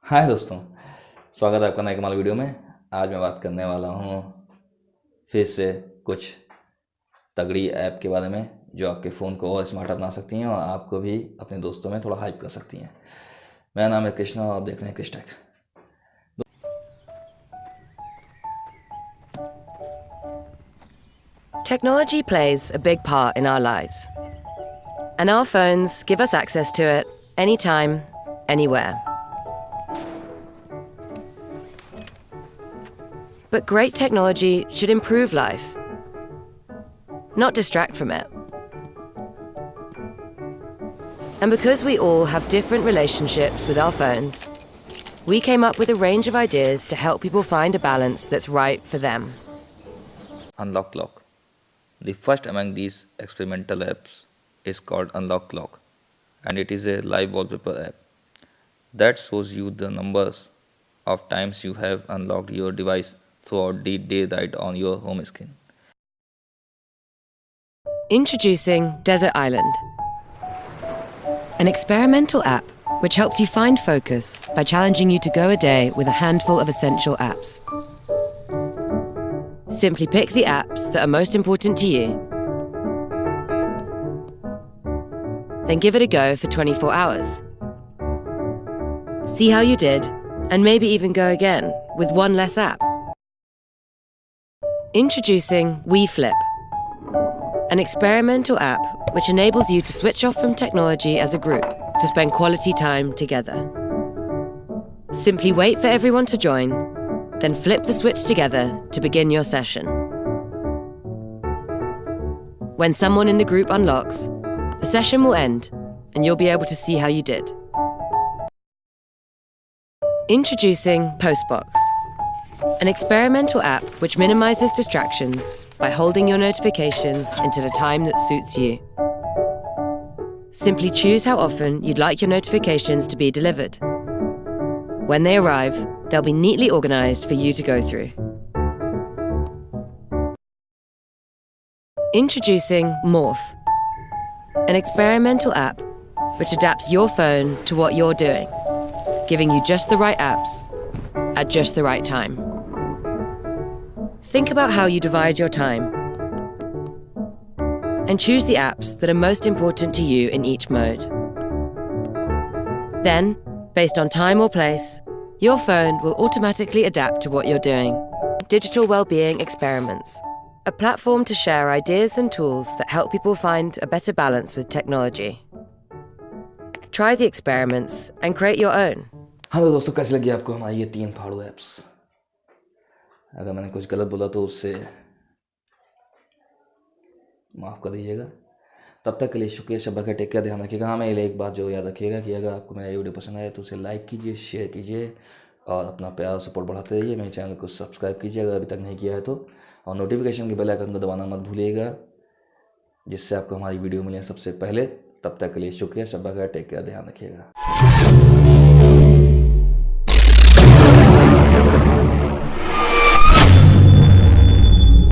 हाय दोस्तों, स्वागत है आपका नए कमाल वीडियो में। आज मैं बात करने वाला हूँ फिर से कुछ तगड़ी ऐप के बारे में जो आपके फ़ोन को और स्मार्ट बना सकती हैं और आपको भी अपने दोस्तों में थोड़ा हाइप कर सकती हैं। मेरा नाम है कृष्णा और आप देख रहे हैं क्रिस्टेक। Technology plays a big part in our lives, and our phones give us access to it anytime, anywhere. But great technology should improve life, not distract from it. And because we all have different relationships with our phones, we came up with a range of ideas to help people find a balance that's right for them. Unlock Clock. The first among these experimental apps is called Unlock Clock, and it is a live wallpaper app that shows you the numbers of times you have unlocked your device throughout the day right on your home screen. Introducing Desert Island, an experimental app which helps you find focus by challenging you to go a day with a handful of essential apps. Simply pick the apps that are most important to you, then give it a go for 24 hours. See how you did, and maybe even go again with one less app. Introducing WeFlip, an experimental app which enables you to switch off from technology as a group to spend quality time together. Simply wait for everyone to join, then flip the switch together to begin your session. When someone in the group unlocks, the session will end and you'll be able to see how you did. Introducing Postbox, an experimental app which minimizes distractions by holding your notifications into the time that suits you. Simply choose how often you'd like your notifications to be delivered. When they arrive, they'll be neatly organized for you to go through. Introducing Morph, an experimental app which adapts your phone to what you're doing, giving you just the right apps at just the right time. Think about how you divide your time and choose the apps that are most important to you in each mode. Then, based on time or place, your phone will automatically adapt to what you're doing. Digital Wellbeing Experiments, a platform to share ideas and tools that help people find a better balance with technology. Try the experiments and create your own. Hello दोस्तों, कैसी लगी आपको हमारी ये 3 फाड़ू apps? अगर मैंने कुछ गलत बोला तो उससे माफ़ कर दीजिएगा। तब तक के लिए शुक्रिया, शब्बा का टेक केयर, ध्यान रखिएगा। हाँ, मेरे एक बात जो याद रखिएगा कि अगर आपको मेरा ये वीडियो पसंद आए तो उसे लाइक कीजिए, शेयर कीजिए और अपना प्यार और सपोर्ट बढ़ाते रहिए। मेरे चैनल को सब्सक्राइब कीजिए अगर अभी तक नहीं किया है तो, और नोटिफिकेशन के बेल आइकन को दबाना मत भूलिएगा जिससे आपको हमारी वीडियो मिले सबसे पहले। तब तक के लिए शुक्रिया, शब्बा का टेक केयर, ध्यान रखिएगा।